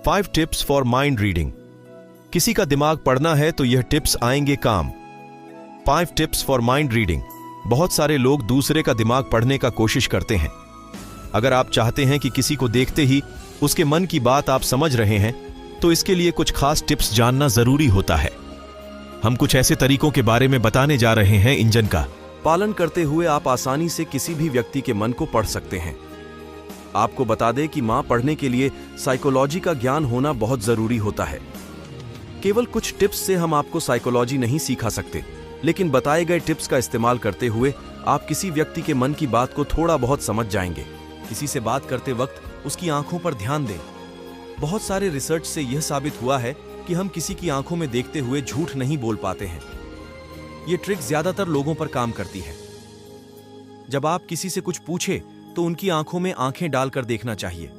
5 tips for mind reading. किसी का दिमाग पढ़ना है तो यह टिप्स आएंगे काम। 5 टिप्स फॉर माइंड रीडिंग। बहुत सारे लोग दूसरे का दिमाग पढ़ने का कोशिश करते हैं। अगर आप चाहते हैं कि किसी को देखते ही उसके मन की बात आप समझ रहे हैं तो इसके लिए कुछ खास टिप्स जानना जरूरी होता है। हम कुछ ऐसे तरीकों के बारे में बताने जा रहे हैं इंजन का पालन करते हुए आप आसानी से किसी भी व्यक्ति के मन को पढ़ सकते हैं। आपको बता दें कि मां पढ़ने के लिए साइकोलॉजी का ज्ञान होना बहुत जरूरी होता है। केवल कुछ टिप्स से हम आपको साइकोलॉजी नहीं सिखा सकते, लेकिन बताए गए टिप्स का इस्तेमाल करते हुए आप किसी व्यक्ति के मन की बात को थोड़ा बहुत समझ जाएंगे। किसी से बात करते वक्त उसकी आंखों पर ध्यान दें। बहुत सारे रिसर्च से यह साबित हुआ है कि हम किसी की आंखों में देखते हुए झूठ नहीं बोल पाते हैं। यह ट्रिक ज्यादातर लोगों पर काम करती है। जब आप किसी से कुछ पूछे तो उनकी आंखों में आंखें डालकर देखना चाहिए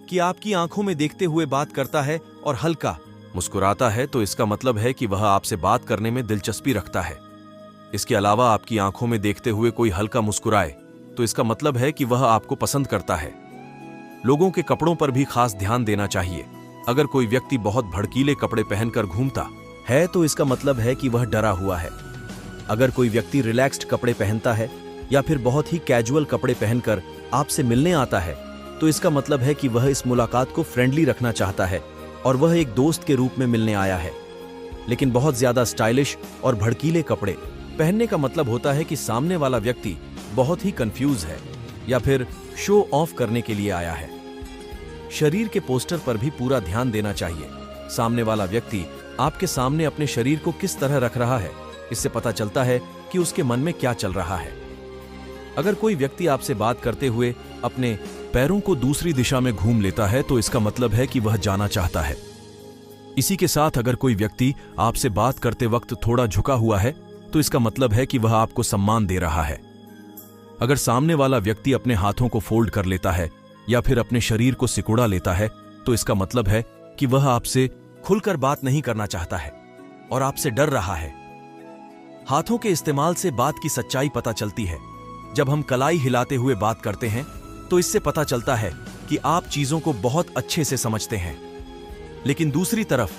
कि आपकी आंखों में देखते हुए बात करता है और हल्का मुस्कुराता है तो इसका मतलब है कि वह आपसे बात करने में दिलचस्पी रखता है। इसके अलावा आपकी आंखों में देखते हुए कोई हल्का मुस्कुराए तो इसका मतलब है कि वह आपको पसंद करता है। लोगों के कपड़ों पर भी खास ध्यान देना चाहिए। अगर कोई व्यक्ति बहुत भड़कीले कपड़े पहनकर घूमता है तो इसका मतलब है कि वह डरा हुआ है। अगर कोई व्यक्ति रिलैक्स्ड कपड़े पहनता है या फिर बहुत ही कैजुअल कपड़े पहनकर आपसे मिलने आता है तो इसका मतलब है कि वह इस मुलाकात को फ्रेंडली रखना चाहता है और वह एक दोस्त के रूप में मिलने आया है। लेकिन बहुत ज्यादा स्टाइलिश और भड़कीले कपड़े पहनने का मतलब होता है कि सामने वाला व्यक्ति बहुत ही कंफ्यूज है या फिर शो ऑफ करने के लिए आया है। शरीर के पोस्टर पर भी पूरा ध्यान देना चाहिए। सामने वाला व्यक्ति आपके सामने अपने शरीर को किस तरह रख रहा है, इससे पता चलता है कि उसके मन में क्या चल रहा है। अगर कोई व्यक्ति आपसे बात करते हुए अपने पैरों को दूसरी दिशा में घूम लेता है तो इसका मतलब है कि वह जाना चाहता है। इसी के साथ अगर कोई व्यक्ति आपसे बात करते वक्त थोड़ा झुका हुआ है तो इसका मतलब है कि वह आपको सम्मान दे रहा है। अगर सामने वाला व्यक्ति अपने हाथों को फोल्ड कर लेता है या फिर अपने शरीर को सिकुड़ा लेता है तो इसका मतलब है कि वह आपसे खुलकर बात नहीं करना चाहता है और आपसे डर रहा है। हाथों के इस्तेमाल से बात की सच्चाई पता चलती है। जब हम कलाई हिलाते हुए बात करते हैं तो इससे पता चलता है कि आप चीजों को बहुत अच्छे से समझते हैं। लेकिन दूसरी तरफ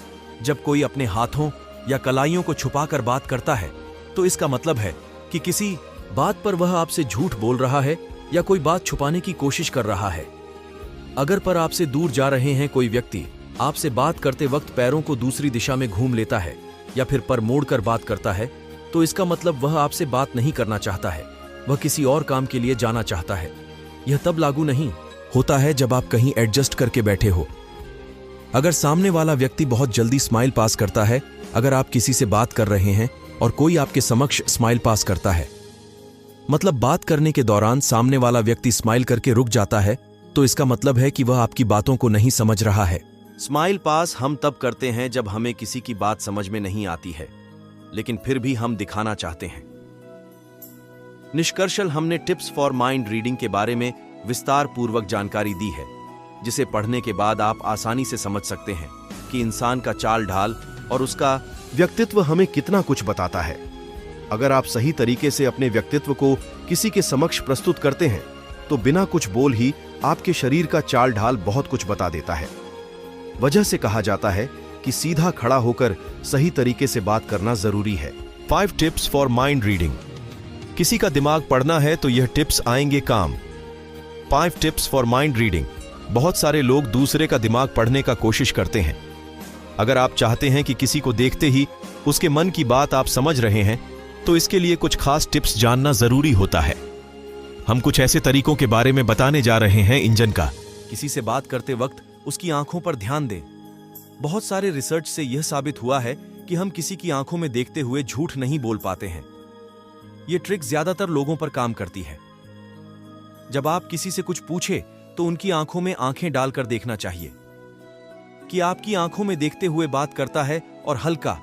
जब कोई अपने हाथों या कलाइयों को छुपाकर बात करता है तो इसका मतलब है कि किसी बात पर वह आपसे झूठ बोल रहा है या कोई बात छुपाने की कोशिश कर रहा है। अगर पर आपसे दूर जा रहे हैं कोई व्यक्ति आपसे बात करते वक्त पैरों को दूसरी दिशा में घूम लेता है या फिर पर मोड़कर बात करता है तो इसका मतलब वह आपसे बात नहीं करना चाहता है, वह किसी और काम के लिए जाना चाहता है। यह तब लागू नहीं होता है जब आप कहीं एडजस्ट करके बैठे हो। अगर सामने वाला व्यक्ति बहुत जल्दी स्माइल पास करता है, अगर आप किसी से बात कर रहे हैं और कोई आपके समक्ष स्माइल पास करता है, मतलब बात करने के दौरान सामने वाला व्यक्ति स्माइल करके रुक जाता है तो इसका मतलब है कि वह आपकी बातों को नहीं समझ रहा है। स्माइल पास हम तब करते हैं जब हमें किसी की बात समझ में नहीं आती है, लेकिन फिर भी हम दिखाना चाहते हैं। निष्कर्षतः हमने टिप्स फॉर माइंड रीडिंग के बारे में विस्तार पूर्वक जानकारी दी है, जिसे पढ़ने के बाद आप आसानी से समझ सकते हैं कि इंसान का चाल ढाल और उसका व्यक्तित्व हमें कितना कुछ बताता है। अगर आप सही तरीके से अपने व्यक्तित्व को किसी के समक्ष प्रस्तुत करते हैं तो बिना कुछ बोल ही आपके शरीर का चाल ढाल बहुत कुछ बता देता है। वजह से कहा जाता है कि सीधा खड़ा होकर सही तरीके से बात करना जरूरी है। 5 टिप्स फॉर माइंड रीडिंग। किसी का दिमाग पढ़ना है तो यह टिप्स आएंगे काम। 5 टिप्स फॉर माइंड रीडिंग। बहुत सारे लोग दूसरे का दिमाग पढ़ने का कोशिश करते हैं। अगर आप चाहते हैं कि किसी को देखते ही उसके मन की बात आप समझ रहे हैं तो इसके लिए कुछ खास टिप्स जानना जरूरी होता है। हम कुछ ऐसे तरीकों के बारे में बताने जा रहे हैं इंजन का। किसी से बात करते वक्त उसकी आंखों पर ध्यान दें। बहुत सारे रिसर्च से यह साबित हुआ है कि हम किसी की आंखों में देखते हुए झूठ नहीं बोल पाते हैं। यह ट्रिक ज्यादातर लोगों पर काम करती है। जब आप किसी से कुछ पूछे तो उनकी आंखों में आंखें डालकर देखना चाहिए कि आपकी आंखों में देखते हुए बात करता है और हल्का